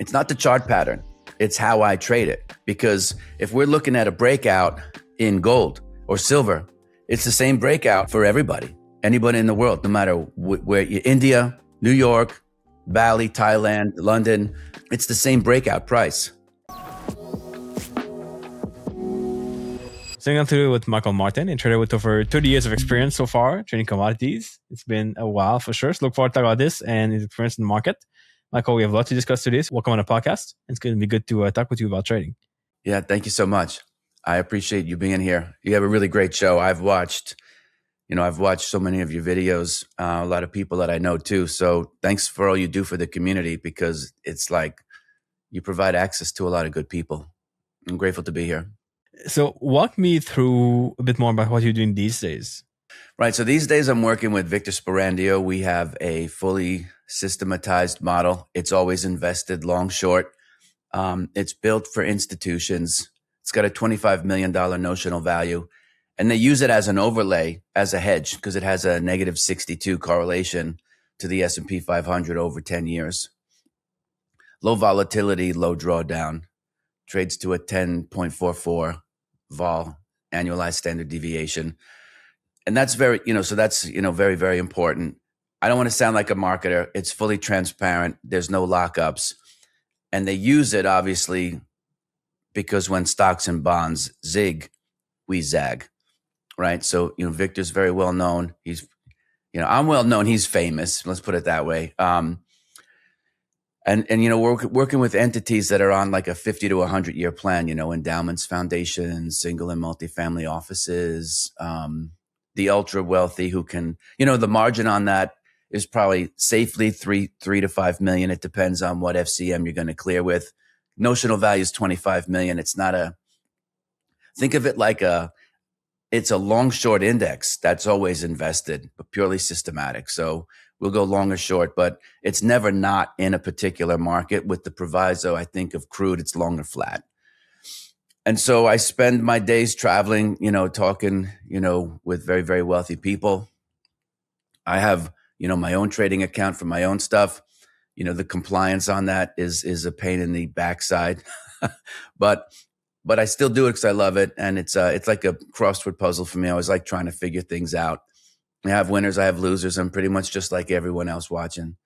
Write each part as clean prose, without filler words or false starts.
It's not the chart pattern. It's how I trade it. Because if we're looking at a breakout in gold or silver, it's the same breakout for everybody, anybody in the world, no matter where you're, India, New York, Bali, Thailand, London, it's the same breakout price. Sitting on today with Michael Martin, a trader with over 30 years of experience so far trading commodities. It's been a while for sure. So look forward to talking about this and his experience in the market. Michael, we have a lot to discuss today. So welcome on the podcast. It's going to be good to talk with you about trading. Yeah, thank you so much. I appreciate you being here. You have a really great show. I've watched so many of your videos, a lot of people that I know too. So thanks for all you do for the community, because it's like you provide access to a lot of good people. I'm grateful to be here. So walk me through a bit more about what you're doing these days. Right. So these days I'm working with Victor Spirandio. We have a fully systematized model. It's always invested long, short. It's built for institutions. It's got a $25 million notional value. And they use it as an overlay, as a hedge, because it has a negative 62 correlation to the S&P 500 over 10 years. Low volatility, low drawdown. Trades to a 10.44 vol, annualized standard deviation. And that's very, very, very important. I don't want to sound like a marketer. It's fully transparent. There's no lockups. And they use it, obviously, because when stocks and bonds zig, we zag, right? So, Victor's very well known. He's, I'm well known. He's famous. Let's put it that way. And we're working with entities that are on like a 50 to 100 year plan, endowments, foundations, single and multifamily offices, the ultra wealthy who can, the margin on that is probably safely $3 to $5 million. It depends on what FCM you're going to clear with. Notional value is $25 million. It's not think of it like it's a long short index that's always invested, but purely systematic. So we'll go long or short, but it's never not in a particular market with the proviso, I think, of crude, it's long or flat. And so I spend my days traveling, talking, with very, very wealthy people. I have, my own trading account for my own stuff. The compliance on that is a pain in the backside, but I still do it because I love it. And it's like a crossword puzzle for me. I always like trying to figure things out. I have winners, I have losers. I'm pretty much just like everyone else watching.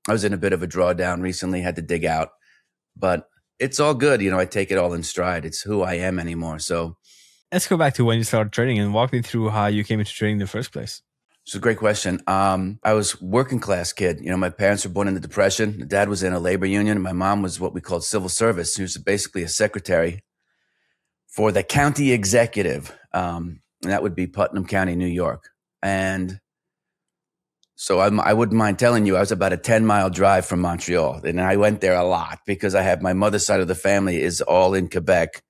I was in a bit of a drawdown recently, had to dig out, but it's all good. I take it all in stride. It's who I am anymore. So let's go back to when you started trading and walk me through how you came into trading in the first place. It's a great question. I was a working class kid. My parents were born in the Depression. My dad was in a labor union, and my mom was what we called civil service. She was basically a secretary for the county executive. And that would be Putnam County, New York. And so I wouldn't mind telling you, I was about a 10-mile drive from Montreal. And I went there a lot because I have my mother's side of the family is all in Quebec.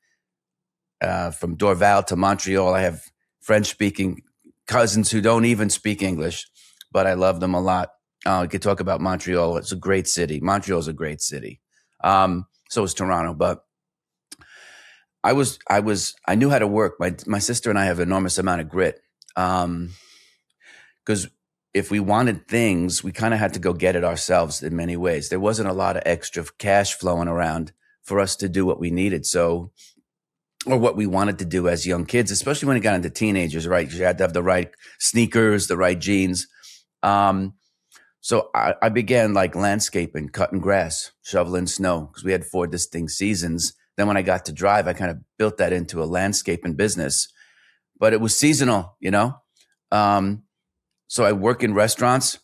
From Dorval to Montreal, I have French-speaking cousins who don't even speak English, but I love them a lot. We could talk about Montreal. It's a great city. Montreal is a great city. So is Toronto, but I knew how to work. My sister and I have an enormous amount of grit. Because if we wanted things, we kind of had to go get it ourselves in many ways. There wasn't a lot of extra cash flowing around for us to do what we needed. So, or what we wanted to do as young kids, especially when it got into teenagers, right? You had to have the right sneakers, the right jeans. So I began like landscaping, cutting grass, shoveling snow, because we had 4 distinct seasons. Then when I got to drive, I kind of built that into a landscaping business, but it was seasonal, So I work in restaurants.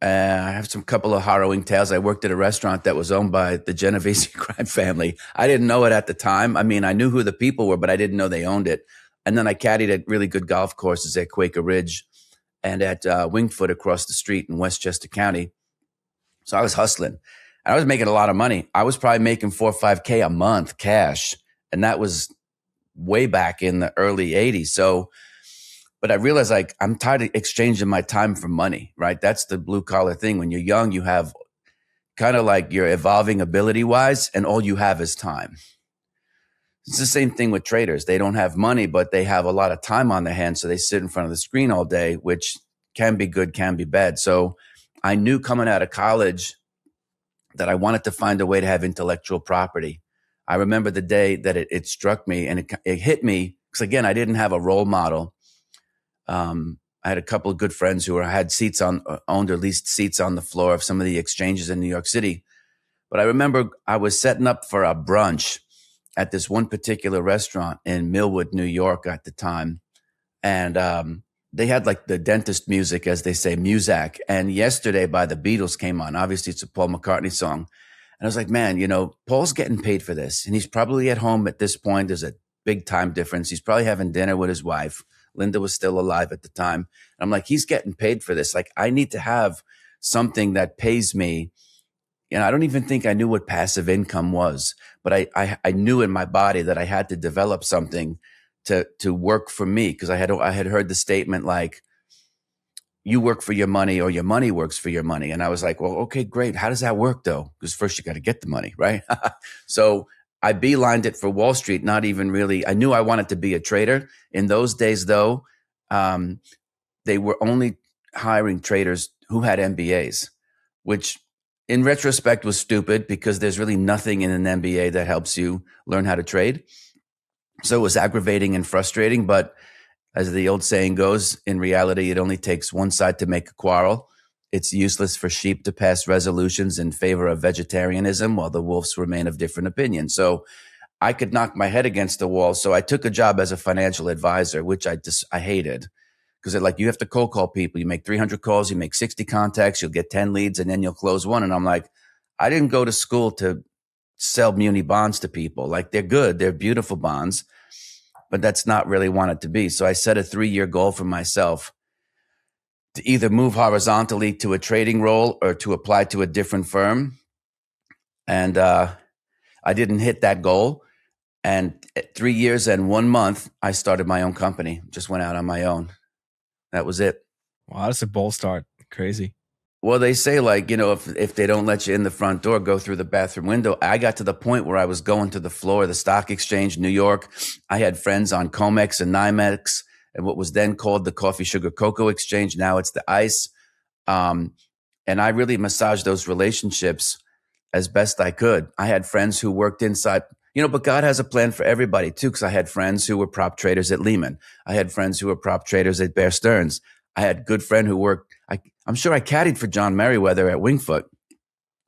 I have some couple of harrowing tales. I worked at a restaurant that was owned by the Genovese crime family. I didn't know it at the time. I mean, I knew who the people were, but I didn't know they owned it. And then I caddied at really good golf courses at Quaker Ridge and at Wingfoot across the street in Westchester County. So I was hustling. And I was making a lot of money. I was probably making $4 or $5K a month cash. And that was way back in the early 80s. So, but I realized like I'm tired of exchanging my time for money, right? That's the blue collar thing. When you're young, you have kind of like you're evolving ability wise and all you have is time. It's the same thing with traders. They don't have money, but they have a lot of time on their hands. So they sit in front of the screen all day, which can be good, can be bad. So I knew coming out of college that I wanted to find a way to have intellectual property. I remember the day that it struck me, and it hit me because, again, I didn't have a role model. I had a couple of good friends who had seats on, owned or leased seats on the floor of some of the exchanges in New York City. But I remember I was setting up for a brunch at this one particular restaurant in Millwood, New York at the time. And they had like the dentist music, as they say, Muzak. And Yesterday by the Beatles came on. Obviously, it's a Paul McCartney song. And I was like, man, Paul's getting paid for this. And he's probably at home at this point. There's a big time difference. He's probably having dinner with his wife. Linda was still alive at the time. And I'm like, he's getting paid for this. Like, I need to have something that pays me. And I don't even think I knew what passive income was, but I knew in my body that I had to develop something to work for me, because I had heard the statement like, you work for your money or your money works for your money. And I was like, well, okay, great. How does that work though? Because first you got to get the money, right? So I beelined it for Wall Street, not even really. I knew I wanted to be a trader. In those days though, they were only hiring traders who had MBAs, which in retrospect was stupid because there's really nothing in an MBA that helps you learn how to trade. So it was aggravating and frustrating, but as the old saying goes, in reality, it only takes one side to make a quarrel. It's useless for sheep to pass resolutions in favor of vegetarianism while the wolves remain of different opinions. So I could knock my head against the wall. So I took a job as a financial advisor, which I hated, because you have to cold call people. You make 300 calls, you make 60 contacts, you'll get 10 leads, and then you'll close one. And I'm like, I didn't go to school to sell muni bonds to people. Like, they're good, they're beautiful bonds, but that's not really what it to be. So I set a 3-year goal for myself to either move horizontally to a trading role or to apply to a different firm. And I didn't hit that goal. And at 3 years and 1 month, I started my own company, just went out on my own. That was it. Wow, that's a bold start. Crazy. Well, they say, if they don't let you in the front door, go through the bathroom window. I got to the point where I was going to the floor of the stock exchange, New York. I had friends on Comex and NYMEX and what was then called the Coffee Sugar Cocoa Exchange. Now it's the ICE. And I really massaged those relationships as best I could. I had friends who worked inside, but God has a plan for everybody too, because I had friends who were prop traders at Lehman. I had friends who were prop traders at Bear Stearns. I had a good friend who worked, I'm sure I caddied for John Merriweather at Wingfoot,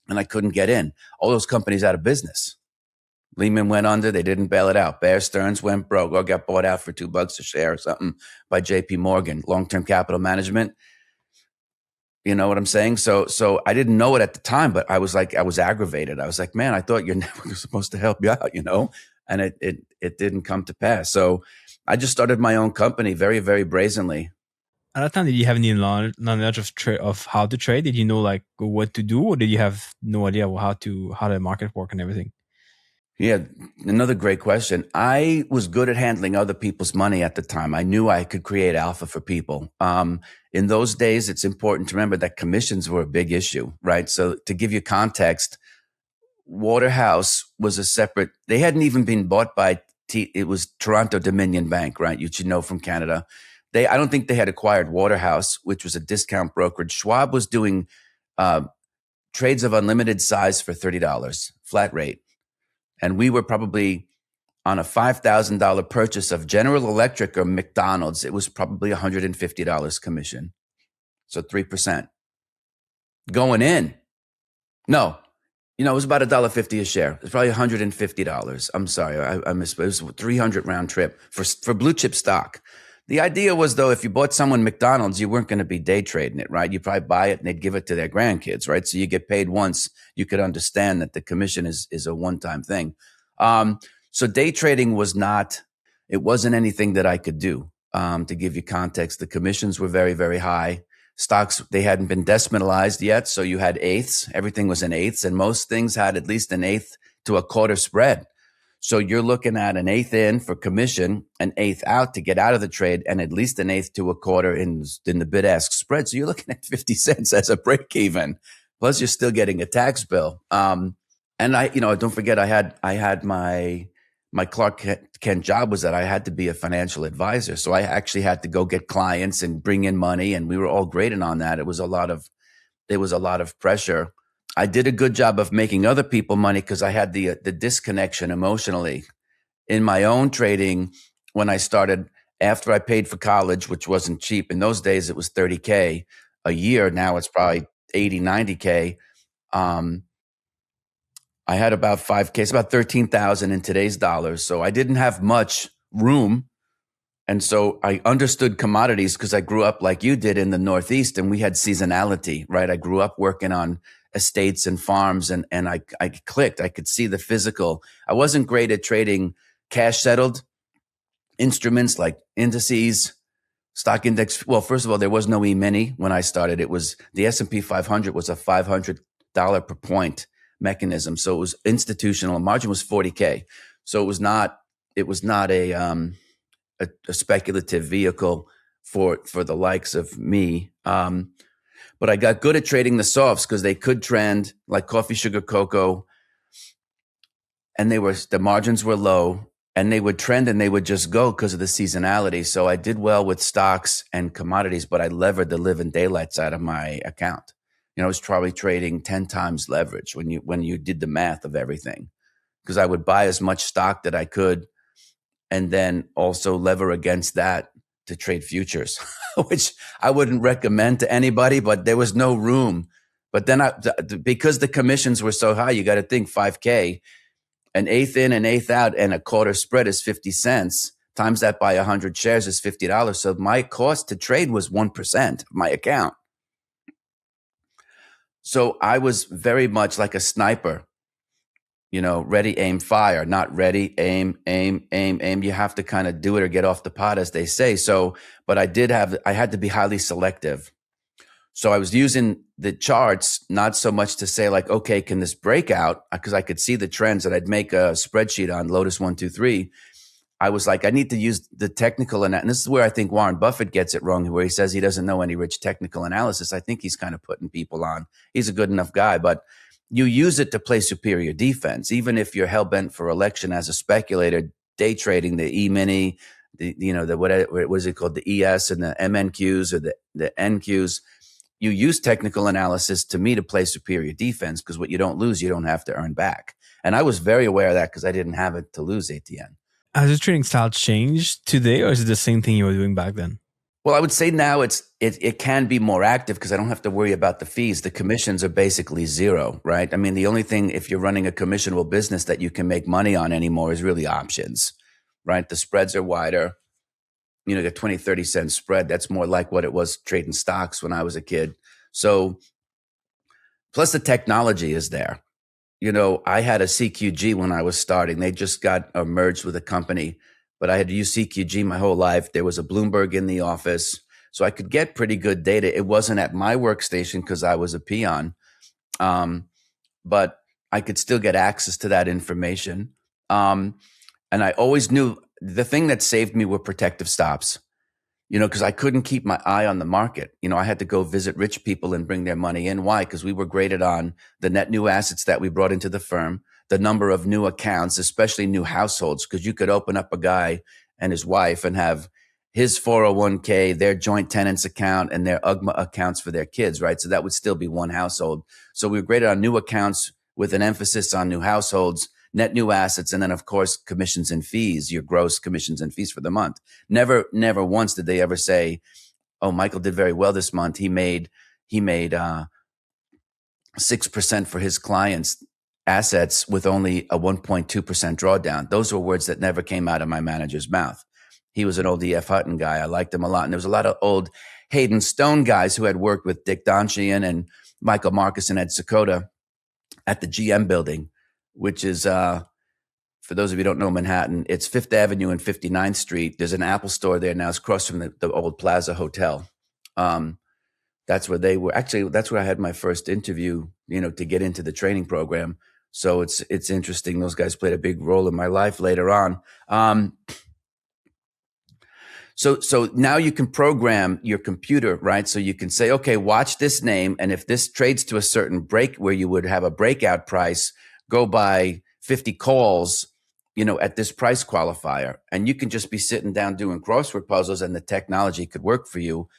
and I couldn't get in. All those companies out of business. Lehman went under, they didn't bail it out. Bear Stearns went broke or got bought out for $2 a share or something by JP Morgan, long-term capital management. You know what I'm saying? So I didn't know it at the time, but I was aggravated. I was like, man, I thought your network was supposed to help you out, and it didn't come to pass. So I just started my own company very, very brazenly. At that time, did you have any knowledge of how to trade? Did you know what to do, or did you have no idea how the market work and everything? Yeah, another great question. I was good at handling other people's money at the time. I knew I could create alpha for people. In those days, it's important to remember that commissions were a big issue, right? So to give you context, Waterhouse was a separate, they hadn't even been bought by, it was Toronto Dominion Bank, right? You should know from Canada. I don't think they had acquired Waterhouse, which was a discount brokerage. Schwab was doing trades of unlimited size for $30, flat rate. And we were probably on a $5,000 purchase of General Electric or McDonald's. It was probably $150 commission. So 3%. Going in. No, it was about $1.50 a share. It's probably $150. I'm sorry, I missed. It was a 300 round trip for blue chip stock. The idea was, though, if you bought someone McDonald's, you weren't going to be day trading it, right? You probably buy it and they'd give it to their grandkids, right? So you get paid once. You could understand that the commission is a one-time thing. So day trading it wasn't anything that I could do. To give you context, the commissions were very, very high. Stocks, they hadn't been decimalized yet. So you had eighths. Everything was in eighths, and most things had at least an eighth to a quarter spread. So you're looking at an eighth in for commission, an eighth out to get out of the trade, and at least an eighth to a quarter in the bid-ask spread. So you're looking at 50 cents as a break even. Plus you're still getting a tax bill. And don't forget, I had my Clark Kent job was that I had to be a financial advisor. So I actually had to go get clients and bring in money, and we were all graded on that. It was a lot of pressure. I did a good job of making other people money because I had the disconnection emotionally in my own trading when I started after I paid for college, which wasn't cheap. In those days, it was 30K a year. Now it's probably 80, 90K. Um, I had about 5K, it's about 13,000 in today's dollars. So I didn't have much room. And so I understood commodities because I grew up like you did in the Northeast, and we had seasonality, right? I grew up working on estates and farms, and I clicked. I could see the physical. I wasn't great at trading cash settled instruments like indices, stock index. Well, first of all, there was no E-mini when I started. It was the S&P 500 was a $500 per point mechanism. So it was institutional. Margin was 40K. So it was not a speculative vehicle for the likes of me. But I got good at trading the softs because they could trend like coffee, sugar, cocoa, and the margins were low, and they would trend and they would just go because of the seasonality. So I did well with stocks and commodities, but I levered the living daylights out of my account. I was probably trading 10 times leverage when you did the math of everything, because I would buy as much stock that I could and then also lever against that to trade futures, which I wouldn't recommend to anybody, but there was no room. But then because the commissions were so high, you got to think 5K, an eighth in, an eighth out, and a quarter spread is 50 cents. Times that by 100 shares is $50. So my cost to trade was 1% of my account. So I was very much like a sniper, ready, aim, fire, not ready, aim, aim, aim, aim. You have to kind of do it or get off the pot, as they say. So, but I had to be highly selective. So I was using the charts, not so much to say like, okay, can this break out? Because I could see the trends, and I'd make a spreadsheet on Lotus 123. I was like, I need to use the technical and this is where I think Warren Buffett gets it wrong, where he says he doesn't know any rich technical analysis. I think he's kind of putting people on. He's a good enough guy, but you use it to play superior defense, even if you're hell bent for election as a speculator, day trading the E-mini, what is it called, the ES and the MNQs or the NQs. You use technical analysis to me to play superior defense, because what you don't lose, you don't have to earn back. And I was very aware of that because I didn't have it to lose, Etienne. Has your trading style changed today, or is it the same thing you were doing back then? Well, I would say now it can be more active because I don't have to worry about the fees. The commissions are basically zero, right? I mean, the only thing, if you're running a commissionable business, that you can make money on anymore is really options, right? The spreads are wider. The 20, 30 cent spread, that's more like what it was trading stocks when I was a kid. So plus the technology is there. I had a CQG when I was starting. They just got merged with a company, but I had used CQG my whole life. There was a Bloomberg in the office, so I could get pretty good data. It wasn't at my workstation because I was a peon, but I could still get access to that information. And I always knew the thing that saved me were protective stops. Because I couldn't keep my eye on the market. I had to go visit rich people and bring their money in. Why? Because we were graded on the net new assets that we brought into the firm, the number of new accounts, especially new households, because you could open up a guy and his wife and have his 401k, their joint tenants account, and their UGMA accounts for their kids, right? So that would still be one household. So we were graded on new accounts with an emphasis on new households, net new assets, and then of course commissions and fees, your gross commissions and fees for the month. Never once did they ever say, "Oh, Michael did very well this month. He made 6% for his clients' assets with only a 1.2% drawdown." Those were words that never came out of my manager's mouth. He was an old E.F. Hutton guy. I liked him a lot, and there was a lot of old Hayden Stone guys who had worked with Dick Donchian and Michael Marcus and Ed Sakota at the GM building, which is, for those of you who don't know Manhattan, it's 5th Avenue and 59th Street. There's an Apple store there now. It's across from the old Plaza Hotel. That's where they were. Actually, that's where I had my first interview, to get into the training program. So it's interesting. Those guys played a big role in my life later on. So now you can program your computer, right? So you can say, okay, watch this name. And if this trades to a certain break where you would have a breakout price, go buy 50 calls, at this price qualifier. And you can just be sitting down doing crossword puzzles and the technology could work for you.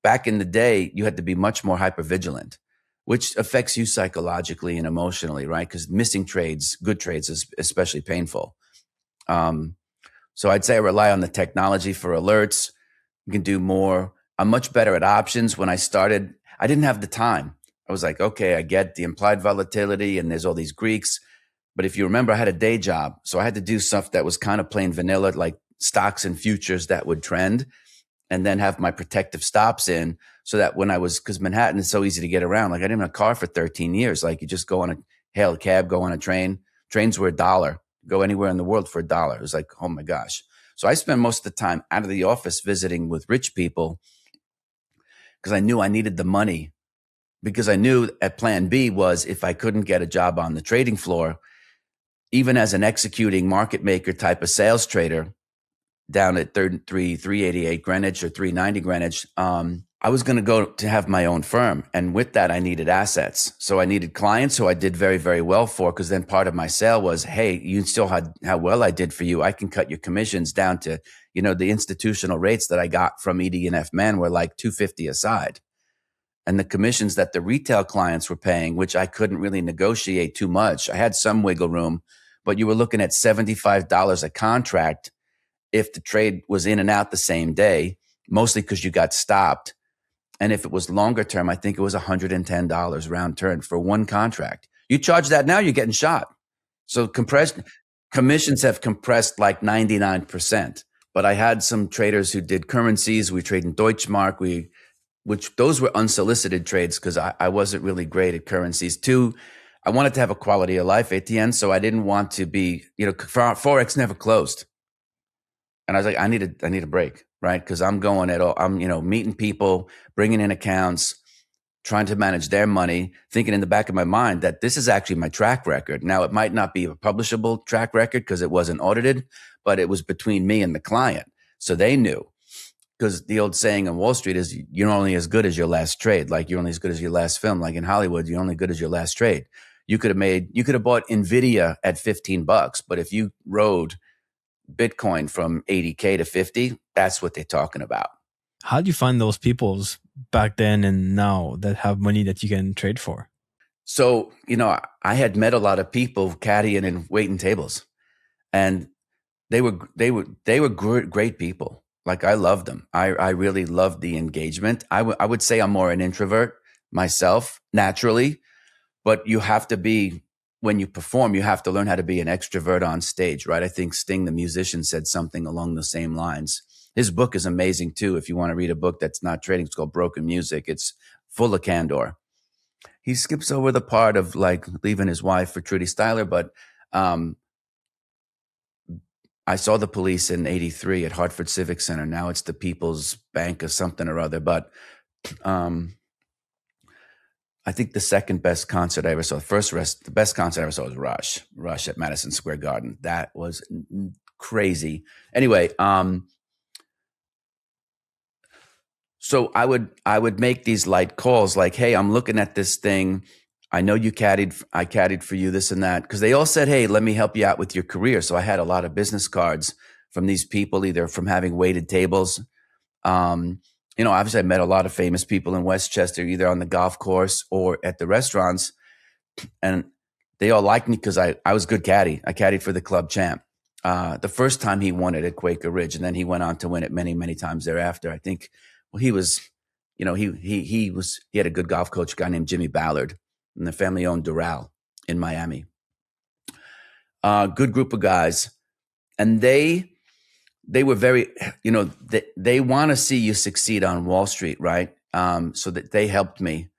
Back in the day, you had to be much more hypervigilant. which affects you psychologically and emotionally, right? Because missing trades, good trades, is especially painful. So I'd say I rely on the technology for alerts. You can do more. I'm much better at options. When I started, I didn't have the time. I was like, okay, I get the implied volatility and there's all these Greeks. But if you remember, I had a day job. So I had to do stuff that was kind of plain vanilla, like stocks and futures that would trend, and then have my protective stops in so that when I was, because Manhattan is so easy to get around. Like I didn't have a car for 13 years. Like you just go on hail a cab, go on a train. Trains were $1. Go anywhere in the world for $1. It was like, oh my gosh. So I spent most of the time out of the office visiting with rich people because I knew I needed the money, because I knew at plan B was if I couldn't get a job on the trading floor, even as an executing market maker type of sales trader down at 388 Greenwich or 390 Greenwich, I was going to go to have my own firm. And with that, I needed assets. So I needed clients who I did very, very well for, because then part of my sale was, hey, you still had how well I did for you. I can cut your commissions down to, the institutional rates that I got from ED&F Men were like $250 a side. And the commissions that the retail clients were paying, which I couldn't really negotiate too much. I had some wiggle room, but you were looking at $75 a contract if the trade was in and out the same day, mostly because you got stopped. And if it was longer term, I think it was $110 round turn for one contract. You charge that now, you're getting shot. So commissions have compressed like 99%. But I had some traders who did currencies. We trade in Deutschmark. Which those were unsolicited trades because I wasn't really great at currencies. Two, I wanted to have a quality of life, Etienne. So I didn't want to be, Forex never closed. And I was like, I need a break, right? Because I'm going at all, I'm, meeting people, bringing in accounts, trying to manage their money, thinking in the back of my mind that this is actually my track record. Now, it might not be a publishable track record because it wasn't audited, but it was between me and the client. So they knew. Because the old saying on Wall Street is you're only as good as your last trade. Like you're only as good as your last film. Like in Hollywood, you're only good as your last trade. You could have bought Nvidia at $15, but if you rode Bitcoin from 80K to 50, that's what they're talking about. How do you find those peoples back then and now that have money that you can trade for? So, I had met a lot of people caddying and waiting tables, and they were great people. Like I loved them. I really loved the engagement. I would say I'm more an introvert myself naturally, but you have to be, when you perform, you have to learn how to be an extrovert on stage, right? I think Sting, the musician, said something along the same lines. His book is amazing too. If you want to read a book that's not trading, it's called Broken Music. It's full of candor. He skips over the part of like leaving his wife for Trudy Styler, but I saw the Police in '83 at Hartford Civic Center. Now it's the People's Bank or something or other. But I think the second best concert I ever saw, the best concert I ever saw was Rush at Madison Square Garden. That was crazy. Anyway, so I would make these light calls like, hey, I'm looking at this thing. I know I caddied for you, this and that. Because they all said, hey, let me help you out with your career. So I had a lot of business cards from these people, either from having waited tables. Obviously I met a lot of famous people in Westchester, either on the golf course or at the restaurants. And they all liked me because I was a good caddy. I caddied for the club champ. The first time he won it at Quaker Ridge, and then he went on to win it many, many times thereafter. I think, he was, he had a good golf coach, a guy named Jimmy Ballard. And the family owned Doral in Miami. Good group of guys. And they were very, they want to see you succeed on Wall Street, right? So that they helped me.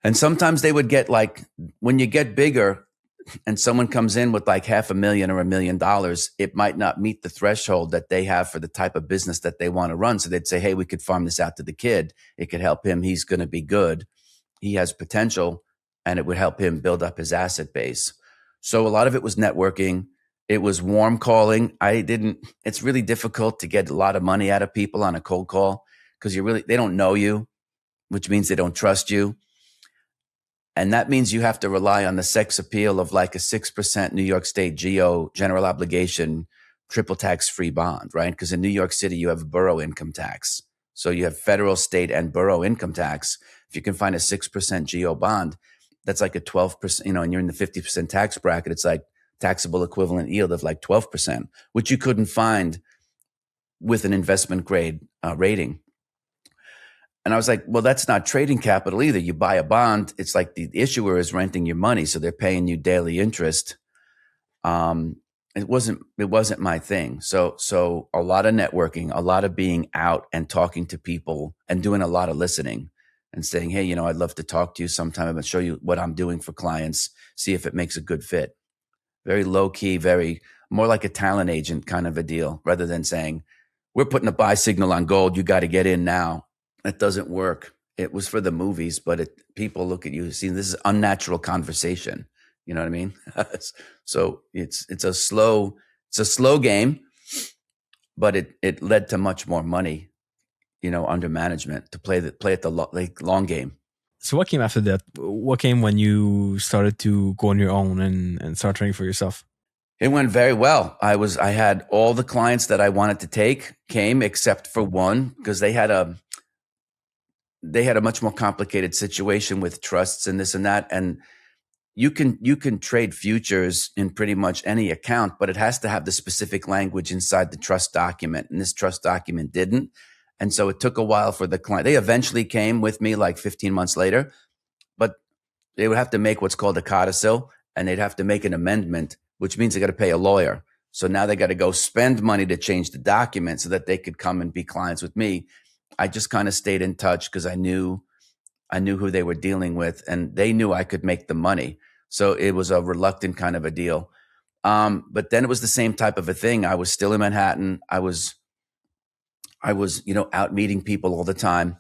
And sometimes they would get like, when you get bigger and someone comes in with like $500,000 or $1 million, it might not meet the threshold that they have for the type of business that they want to run. So they'd say, hey, we could farm this out to the kid. It could help him. He's going to be good. He has potential, and it would help him build up his asset base. So a lot of it was networking. It was warm calling. It's really difficult to get a lot of money out of people on a cold call because they don't know you, which means they don't trust you. And that means you have to rely on the sex appeal of like a 6% New York State general obligation, triple tax free bond, right? Because in New York City, you have a borough income tax. So you have federal, state, and borough income tax. If you can find a 6% GO bond, that's like a 12%, and you're in the 50% tax bracket, it's like taxable equivalent yield of like 12%, which you couldn't find with an investment grade rating. And I was like, well, that's not trading capital either. You buy a bond, it's like the issuer is renting your money, so they're paying you daily interest. It wasn't my thing. So a lot of networking, a lot of being out and talking to people and doing a lot of listening and saying, hey, I'd love to talk to you sometime and show you what I'm doing for clients, see if it makes a good fit. Very low key, very more like a talent agent kind of a deal, rather than saying, we're putting a buy signal on gold, you got to get in now. It doesn't work. It was for the movies, but people look at you, see, this is unnatural conversation. You know what I mean? So it's a slow game, but it led to much more money, under management to play it the long game. So what came after that? What came when you started to go on your own and start trading for yourself? It went very well. I had all the clients that I wanted to take came except for one, because they had a much more complicated situation with trusts and this and that. And you can trade futures in pretty much any account, but it has to have the specific language inside the trust document. And this trust document didn't. And so it took a while for the client. They eventually came with me like 15 months later, but they would have to make what's called a codicil, and they'd have to make an amendment, which means they got to pay a lawyer. So now they got to go spend money to change the document so that they could come and be clients with me. I just kind of stayed in touch because I knew who they were dealing with, and they knew I could make the money. So it was a reluctant kind of a deal. But then it was the same type of a thing. I was still in Manhattan. I was, out meeting people all the time.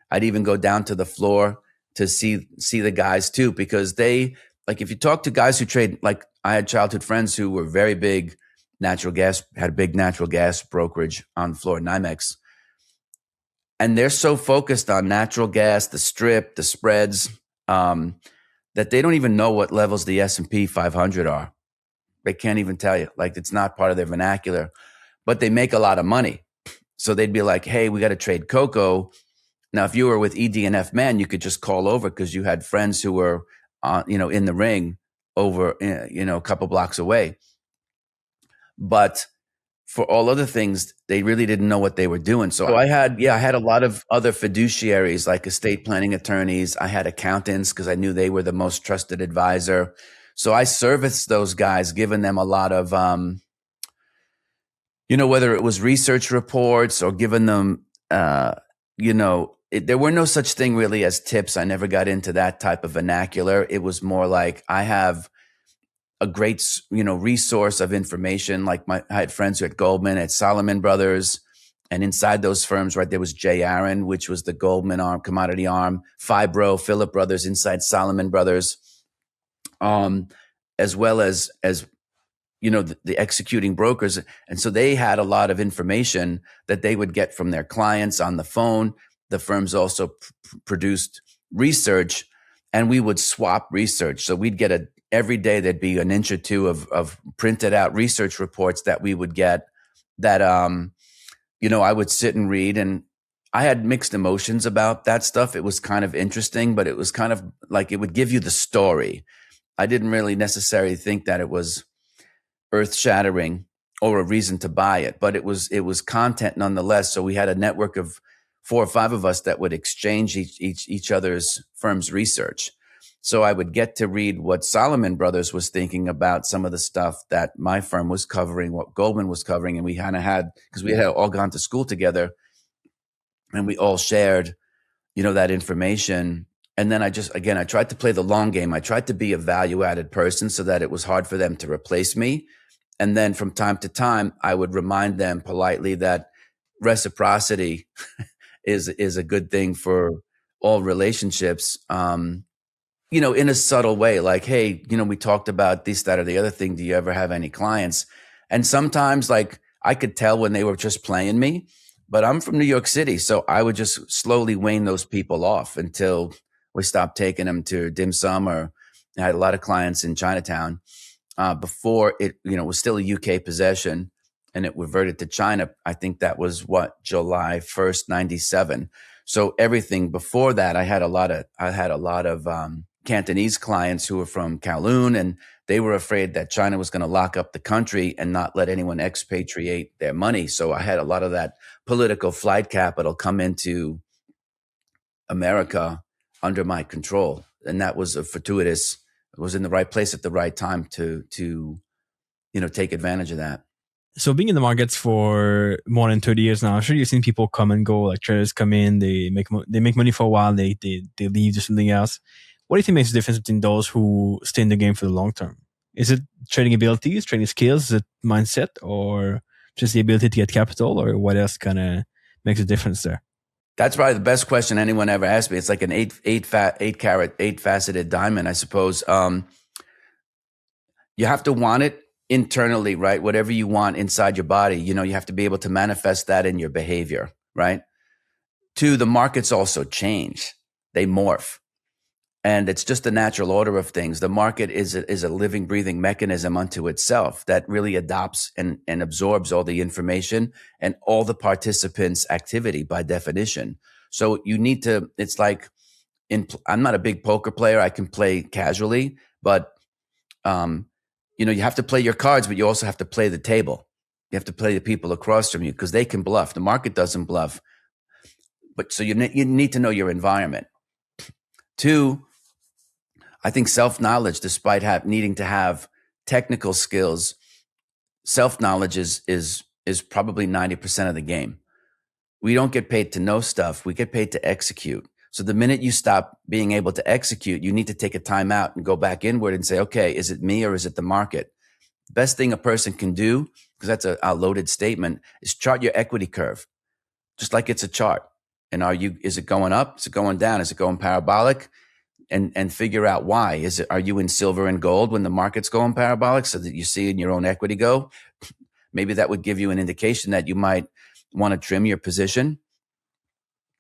I'd even go down to the floor to see the guys too, because they, like, if you talk to guys who trade, like I had childhood friends who were very big had a big natural gas brokerage on the floor, NYMEX. And they're so focused on natural gas, the strip, the spreads, that they don't even know what levels the S&P 500 are. They can't even tell you. Like, it's not part of their vernacular, but they make a lot of money. So they'd be like, hey, we got to trade cocoa. Now, if you were with ED&F Man, you could just call over because you had friends who were, in the ring over, a couple blocks away. But for all other things, they really didn't know what they were doing. So I had a lot of other fiduciaries, like estate planning attorneys. I had accountants because I knew they were the most trusted advisor. So I serviced those guys, giving them a lot of, whether it was research reports or giving them, there were no such thing really as tips. I never got into that type of vernacular. It was more like, I have a great, resource of information. Like I had friends who had Goldman, at Salomon Brothers, and inside those firms, right, there was J. Aaron, which was the Goldman arm, commodity arm, Fibro, Philip Brothers inside Salomon Brothers, as well as the executing brokers. And so they had a lot of information that they would get from their clients on the phone. The firms also produced research, and we would swap research. So we'd get every day there'd be an inch or two of printed out research reports that we would get that, I would sit and read, and I had mixed emotions about that stuff. It was kind of interesting, but it was kind of like, it would give you the story. I didn't really necessarily think that it was earth shattering or a reason to buy it, but it was content nonetheless. So we had a network of 4 or 5 of us that would exchange each other's firm's research. So I would get to read what Salomon Brothers was thinking about some of the stuff that my firm was covering, what Goldman was covering. And we kind of had, because we had all gone to school together, and we all shared, that information. And then I tried to play the long game. I tried to be a value-added person so that it was hard for them to replace me. And then from time to time, I would remind them politely that reciprocity is a good thing for all relationships. In a subtle way, like, hey, we talked about this, that, or the other thing. Do you ever have any clients? And sometimes, like, I could tell when they were just playing me, but I'm from New York City. So I would just slowly wane those people off until we stopped taking them to dim sum, or I had a lot of clients in Chinatown before it, was still a UK possession. and it reverted to China. I think that was July 1st, 97. So everything before that, I had a lot of Cantonese clients who were from Kowloon, and they were afraid that China was going to lock up the country and not let anyone expatriate their money. So I had a lot of that political flight capital come into America under my control. And that was a fortuitous, it was in the right place at the right time to take advantage of that. So being in the markets for more than 30 years now, I'm sure you've seen people come and go, like traders come in, they make money for a while, they leave, do something else. What do you think makes the difference between those who stay in the game for the long term? Is it trading abilities, trading skills, is it mindset, or just the ability to get capital, or what else kind of makes a difference there? That's probably the best question anyone ever asked me. It's like an eight faceted diamond, I suppose. You have to want it internally, right? Whatever you want inside your body, you have to be able to manifest that in your behavior, right? Two, the markets also change. They morph. And it's just the natural order of things. The market is a living, breathing mechanism unto itself that really adopts and absorbs all the information and all the participants' activity by definition. So you need to, it's like, I'm not a big poker player. I can play casually, but you have to play your cards, but you also have to play the table. You have to play the people across from you because they can bluff. The market doesn't bluff. But so you need to know your environment. Two, I think self-knowledge, despite needing to have technical skills, self-knowledge is probably 90% of the game. We don't get paid to know stuff. We get paid to execute. So the minute you stop being able to execute, you need to take a time out and go back inward and say, okay, is it me or is it the market? Best thing a person can do, because that's a loaded statement, is chart your equity curve, just like it's a chart. And is it going up? Is it going down? Is it going parabolic? And figure out why. Are you in silver and gold when the market's going parabolic so that you see in your own equity go? Maybe that would give you an indication that you might want to trim your position.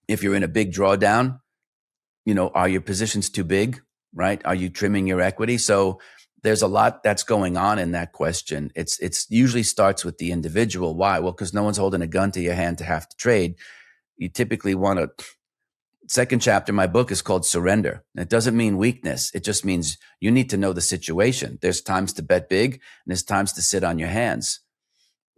If you're in a big drawdown, are your positions too big, right? Are you trimming your equity? So there's a lot that's going on in that question. It's usually starts with the individual. Why? Well, because no one's holding a gun to your hand to have to trade. You typically want to. Second chapter, my book is called Surrender. It doesn't mean weakness. It just means you need to know the situation. There's times to bet big and there's times to sit on your hands,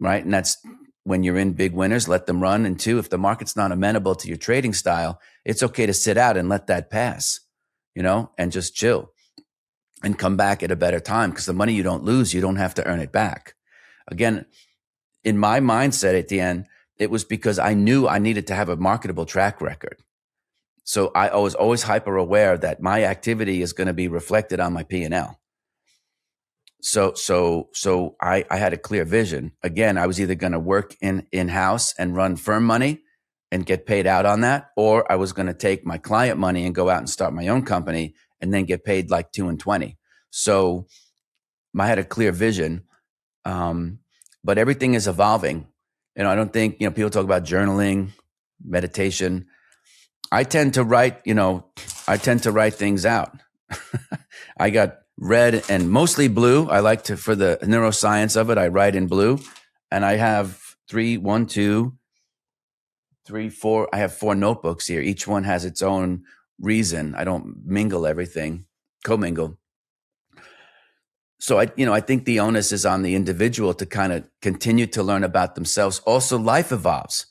right? And that's when you're in big winners, let them run. And two, if the market's not amenable to your trading style, it's okay to sit out and let that pass, and just chill and come back at a better time because the money you don't lose, you don't have to earn it back. Again, in my mindset, Etienne, it was because I knew I needed to have a marketable track record. So I was always hyper aware that my activity is going to be reflected on my P&L. So I had a clear vision. Again, I was either going to work in-house and run firm money and get paid out on that, or I was going to take my client money and go out and start my own company and then get paid like 2 and 20. So I had a clear vision, but everything is evolving. I don't think, people talk about journaling, meditation. I tend to write things out. I got red and mostly blue. I like to, for the neuroscience of it, I write in blue. And I have 4 notebooks here. Each one has its own reason. I don't mingle everything, commingle. So I think the onus is on the individual to kind of continue to learn about themselves. Also, life evolves.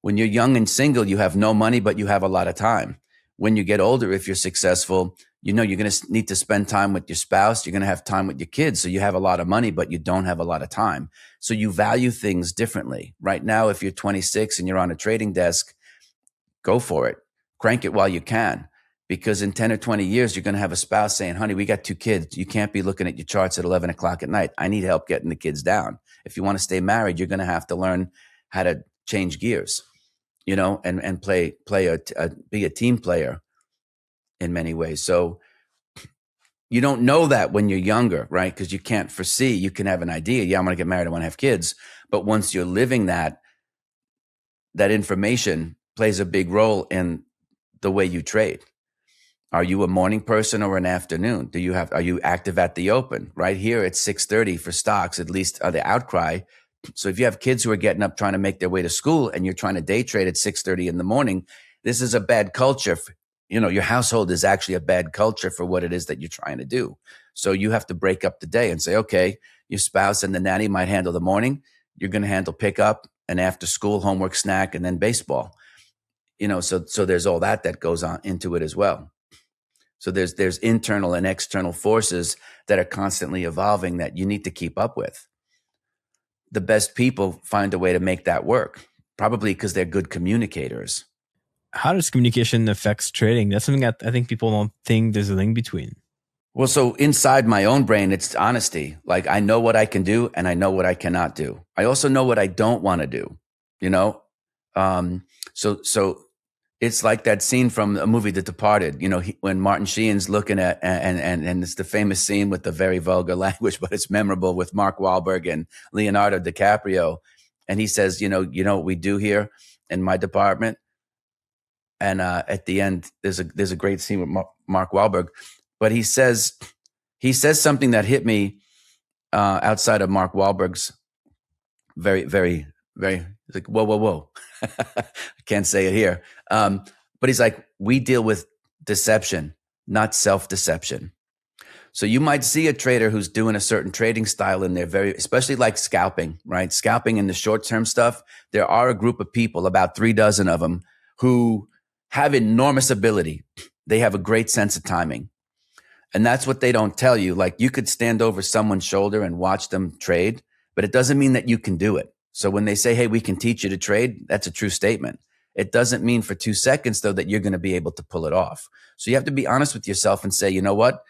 When you're young and single, you have no money, but you have a lot of time. When you get older, if you're successful, you're going to need to spend time with your spouse. You're going to have time with your kids. So you have a lot of money, but you don't have a lot of time. So you value things differently. Right now, if you're 26 and you're on a trading desk, go for it. Crank it while you can. Because in 10 or 20 years, you're going to have a spouse saying, honey, we got 2 kids. You can't be looking at your charts at 11 o'clock at night. I need help getting the kids down. If you want to stay married, you're going to have to learn how to change gears, and be a team player in many ways. So you don't know that when you're younger, right? Because you can't foresee. You can have an idea. Yeah, I'm going to get married. I want to have kids. But once you're living that information plays a big role in the way you trade. Are you a morning person or an afternoon? Are you active at the open? Right here at 6:30 for stocks, at least the outcry So if you have kids who are getting up trying to make their way to school and you're trying to day trade at 6:30 in the morning, this is a bad culture. Your household is actually a bad culture for what it is that you're trying to do. So you have to break up the day and say, okay, your spouse and the nanny might handle the morning. You're going to handle pickup and after school homework, snack, and then baseball. So there's all that goes on into it as well. So there's internal and external forces that are constantly evolving that you need to keep up with. The best people find a way to make that work, probably because they're good communicators. How does communication affect trading? That's something that I think people don't think there's a link between. Well, so inside my own brain, it's honesty. Like I know what I can do and I know what I cannot do. I also know what I don't want to do, you know? So it's like that scene from a movie, The Departed, when Martin Sheen's looking at, and it's the famous scene with the very vulgar language, but it's memorable with Mark Wahlberg and Leonardo DiCaprio. And he says, you know what we do here in my department? And at the end, there's a great scene with Mark Wahlberg, but he says something that hit me outside of Mark Wahlberg's very, very, very like, whoa. I can't say it here. But he's like, we deal with deception, not self-deception. So you might see a trader who's doing a certain trading style in there, especially like scalping, right? Scalping in the short-term stuff. There are a group of people, about 3 dozen of them, who have enormous ability. They have a great sense of timing. And that's what they don't tell you. Like you could stand over someone's shoulder and watch them trade, but it doesn't mean that you can do it. So when they say, hey, we can teach you to trade, that's a true statement. It doesn't mean for 2 seconds, though, that you're going to be able to pull it off. So you have to be honest with yourself and say, you know what?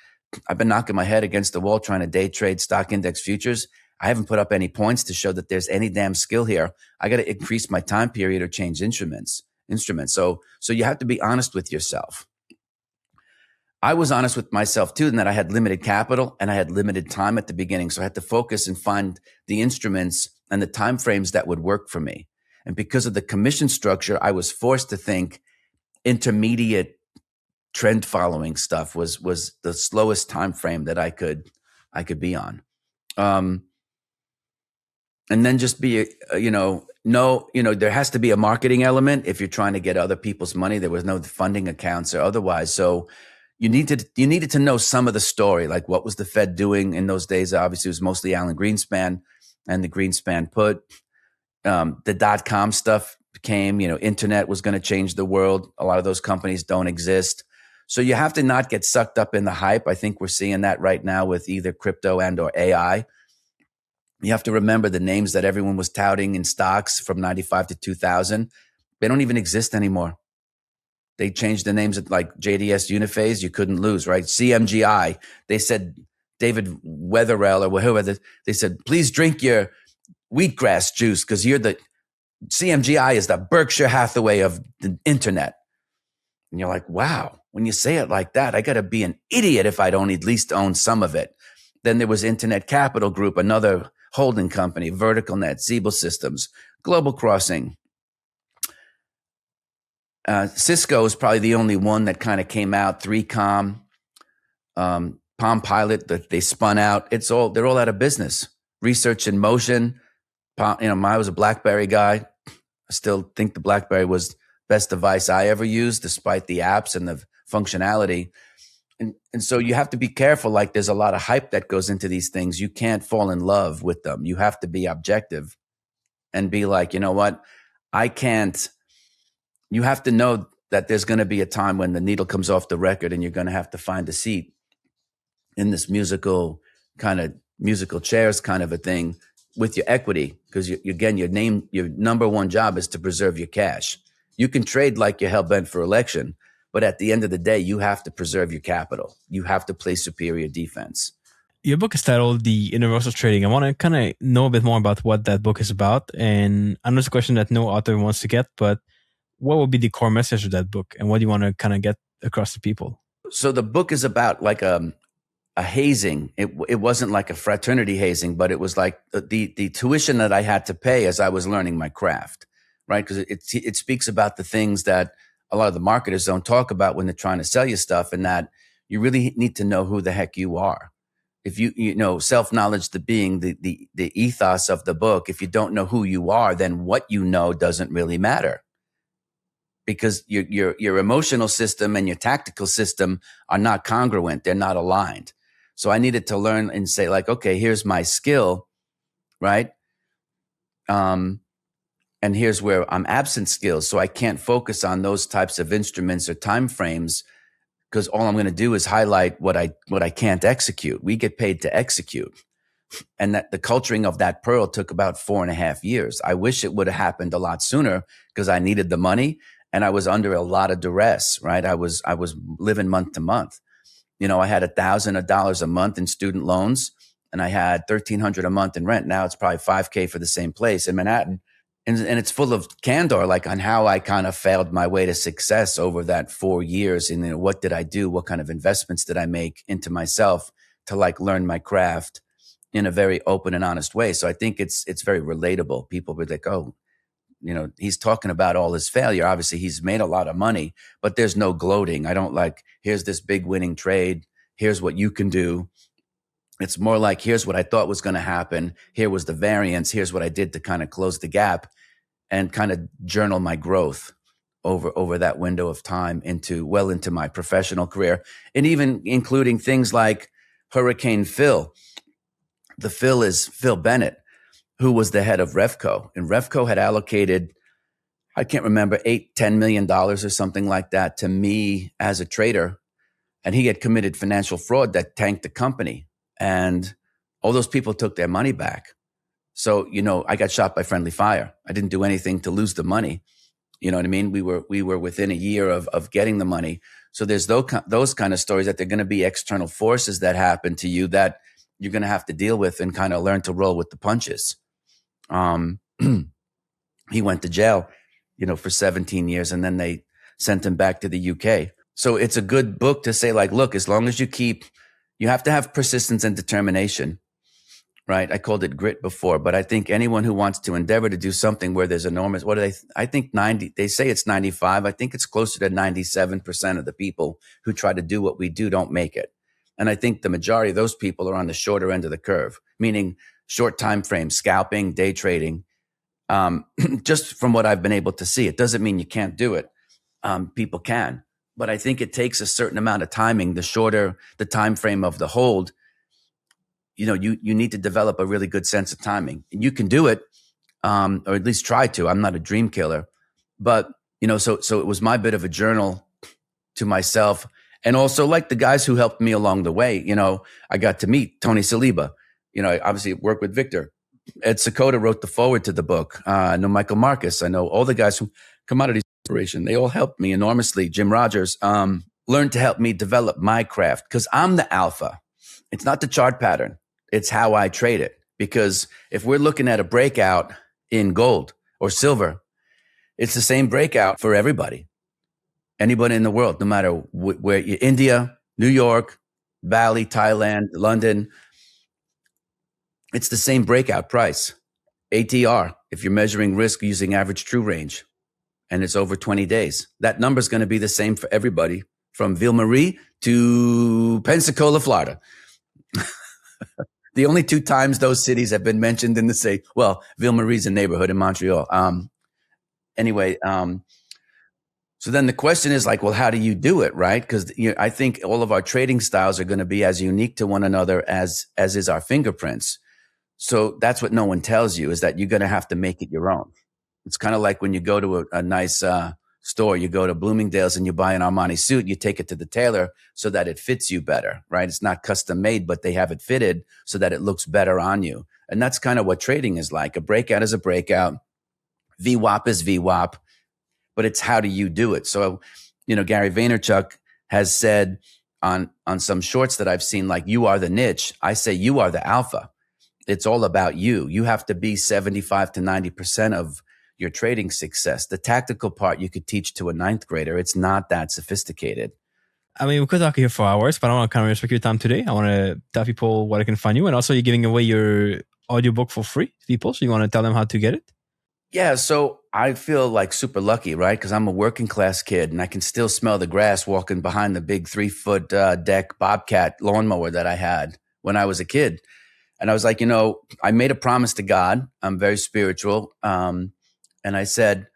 I've been knocking my head against the wall trying to day trade stock index futures. I haven't put up any points to show that there's any damn skill here. I got to increase my time period or change instruments. So you have to be honest with yourself. I was honest with myself too, in that I had limited capital and I had limited time at the beginning. So I had to focus and find the instruments and the time frames that would work for me. And because of the commission structure, I was forced to think intermediate trend following stuff was the slowest time frame that I could be on. And then just be, there has to be a marketing element if you're trying to get other people's money. There was no funding accounts or otherwise. So you needed to know some of the story, like what was the Fed doing in those days? Obviously, it was mostly Alan Greenspan and the Greenspan put. The .com stuff came, internet was going to change the world. A lot of those companies don't exist. So you have to not get sucked up in the hype. I think we're seeing that right now with either crypto and or AI. You have to remember the names that everyone was touting in stocks from 95 to 2000. They don't even exist anymore. They changed the names of like JDS Uniphase. You couldn't lose, right? CMGI. They said David Weatherell or whoever. They said, please drink your wheatgrass juice because you're the CMGI is the Berkshire Hathaway of the internet. And you're like, wow, when you say it like that, I got to be an idiot if I don't at least own some of it. Then there was Internet Capital Group, another holding company, VerticalNet, Siebel Systems, Global Crossing. Cisco is probably the only one that kind of came out. 3Com, Palm Pilot, that they spun out. They're all out of business. Research in Motion. I was a BlackBerry guy. I still think the BlackBerry was best device I ever used, despite the apps and the functionality. And so you have to be careful. Like there's a lot of hype that goes into these things. You can't fall in love with them. You have to be objective and be like, you know what? You have to know that there's going to be a time when the needle comes off the record and you're going to have to find a seat in this musical chairs kind of a thing with your equity. Because your number one job is to preserve your cash. You can trade like you're hell bent for election, but at the end of the day, you have to preserve your capital. You have to play superior defense. Your book is titled The Universal Trading. I want to kind of know a bit more about what that book is about. And I know it's a question that no author wants to get, but what would be the core message of that book? And what do you want to kind of get across to people? So the book is about like a hazing. It wasn't like a fraternity hazing, but it was like the tuition that I had to pay as I was learning my craft, right? Because it speaks about the things that a lot of the marketers don't talk about when they're trying to sell you stuff, and that you really need to know who the heck you are. if you know, self-knowledge, the being, the ethos of the book, if you don't know who you are, then what you know doesn't really matter, because your emotional system and your tactical system are not congruent. They're not aligned. So I needed to learn and say, like, okay, here's my skill, right? And here's where I'm absent skills. So I can't focus on those types of instruments or time frames, because all I'm going to do is highlight what I can't execute. We get paid to execute. And that the culturing of that pearl took about 4.5 years. I wish it would have happened a lot sooner, because I needed the money and I was under a lot of duress, right? I was living month to month. You know, I had $1,000 a month in student loans, and I had $1,300 a month in rent. Now it's probably $5K for the same place in Manhattan. And it's full of candor, like, on how I kind of failed my way to success over that 4 years. And, you know, what did I do? What kind of investments did I make into myself to, like, learn my craft in a very open and honest way? So I think it's very relatable. People were like, oh, you know, he's talking about all his failure. Obviously, he's made a lot of money, but there's no gloating. I don't like, here's this big winning trade. Here's what you can do. It's more like, here's what I thought was going to happen. Here was the variance. Here's what I did to kind of close the gap, and kind of journal my growth over that window of time into my professional career, and even including things like Hurricane Phil. The Phil is Phil Bennett, who was the head of Revco, and Revco had allocated, I can't remember, $8-10 million or something like that to me as a trader. And he had committed financial fraud that tanked the company. And all those people took their money back. So, you know, I got shot by friendly fire. I didn't do anything to lose the money. You know what I mean? We were within a year of getting the money. So there's those kind of stories, that they're going to be external forces that happen to you that you're going to have to deal with and kind of learn to roll with the punches. He went to jail, you know, for 17 years, and then they sent him back to the UK. So it's a good book to say, like, look, as long as you have to have persistence and determination, right? I called it grit before, but I think anyone who wants to endeavor to do something where there's enormous, I think 90, they say it's 95. I think it's closer to 97% of the people who try to do what we do don't make it. And I think the majority of those people are on the shorter end of the curve, meaning short time frame, scalping, day trading. Just from what I've been able to see, it doesn't mean you can't do it. People can, but I think it takes a certain amount of timing. The shorter the time frame of the hold, you know, you need to develop a really good sense of timing. And you can do it, or at least try to. I'm not a dream killer, but, you know, so it was my bit of a journal to myself. And also, like, the guys who helped me along the way, you know, I got to meet Tony Saliba. You know, I obviously worked with Victor. Ed Sakota wrote the foreword to the book. I know Michael Marcus. I know all the guys from Commodity Inspiration. They all helped me enormously. Jim Rogers learned to help me develop my craft, because I'm the alpha. It's not the chart pattern. It's how I trade it. Because if we're looking at a breakout in gold or silver, it's the same breakout for everybody. Anybody in the world, no matter where you're, India, New York, Bali, Thailand, London, it's the same breakout price. ATR, if you're measuring risk using average true range, and it's over 20 days, that number is going to be the same for everybody from Ville Marie to Pensacola, Florida. The only two times those cities have been mentioned in the same, well, Ville Marie's a neighborhood in Montreal. Anyway, so then the question is, like, well, how do you do it, right? Because I think all of our trading styles are going to be as unique to one another as is our fingerprints. So that's what no one tells you, is that you're going to have to make it your own. It's kind of like when you go to a nice store, you go to Bloomingdale's and you buy an Armani suit, you take it to the tailor so that it fits you better, right? It's not custom made, but they have it fitted so that it looks better on you. And that's kind of what trading is like. A breakout is a breakout. VWAP is VWAP, but it's how do you do it? So, you know, Gary Vaynerchuk has said on some shorts that I've seen, like, you are the niche. I say you are the alpha. It's all about you. You have to be 75 to 90% of your trading success. The tactical part you could teach to a ninth grader. It's not that sophisticated. I mean, we could talk here for hours, but I want to kind of respect your time today. I want to tell people where they can find you. And also, you're giving away your audiobook for free to people. So you want to tell them how to get it? Yeah, so I feel like super lucky, right? Because I'm a working class kid and I can still smell the grass walking behind the big 3-foot deck Bobcat lawnmower that I had when I was a kid. And I was like, I made a promise to God. I'm very spiritual. And I said,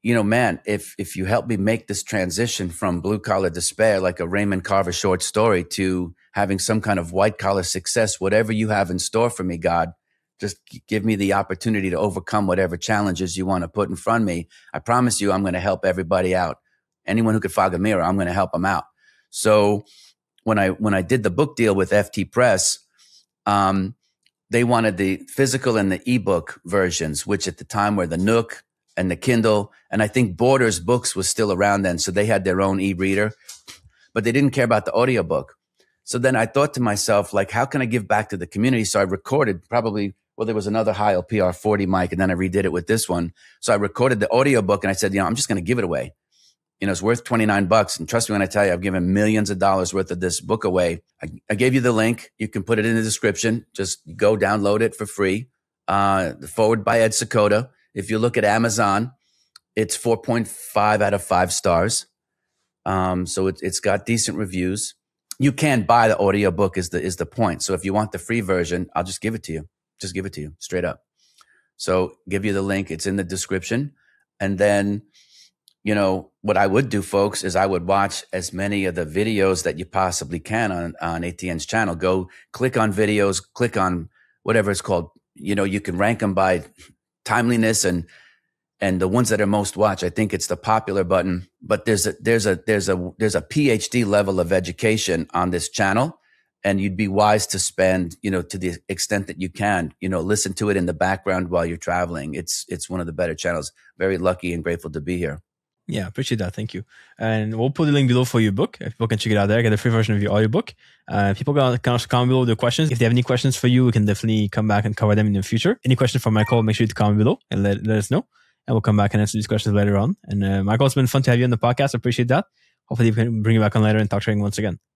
man, if you help me make this transition from blue collar despair, like a Raymond Carver short story, to having some kind of white collar success, whatever you have in store for me, God, just give me the opportunity to overcome whatever challenges you want to put in front of me. I promise you, I'm going to help everybody out. Anyone who could fog a mirror, I'm going to help them out. So when I did the book deal with FT Press, they wanted the physical and the ebook versions, which at the time were the Nook and the Kindle. And I think Borders Books was still around then. So they had their own e-reader, but they didn't care about the audiobook. So then I thought to myself, like, how can I give back to the community? So I recorded there was another Heil PR40 mic, and then I redid it with this one. So I recorded the audiobook and I said, I'm just going to give it away. It's worth $29. And trust me when I tell you, I've given millions of dollars worth of this book away. I gave you the link. You can put it in the description. Just go download it for free. The forward by Ed Sakota. If you look at Amazon, it's 4.5 out of 5 stars. So it's got decent reviews. You can buy the audiobook is the point. So if you want the free version, I'll just give it to you. Just give it to you straight up. So give you the link. It's in the description. And then, what I would do, folks, is I would watch as many of the videos that you possibly can on Etienne's channel. Go click on videos, click on whatever it's called. You can rank them by timeliness and the ones that are most watched. I think it's the popular button, but there's a PhD level of education on this channel. And you'd be wise to spend, to the extent that you can, listen to it in the background while you're traveling. It's one of the better channels. Very lucky and grateful to be here. Yeah, appreciate that. Thank you. And we'll put the link below for your book. If people can check it out there, get a free version of your audiobook. People can also comment below their questions. If they have any questions for you, we can definitely come back and cover them in the future. Any questions for Michael, make sure to comment below and let us know. And we'll come back and answer these questions later on. And Michael, it's been fun to have you on the podcast. I appreciate that. Hopefully we can bring you back on later and talk training once again.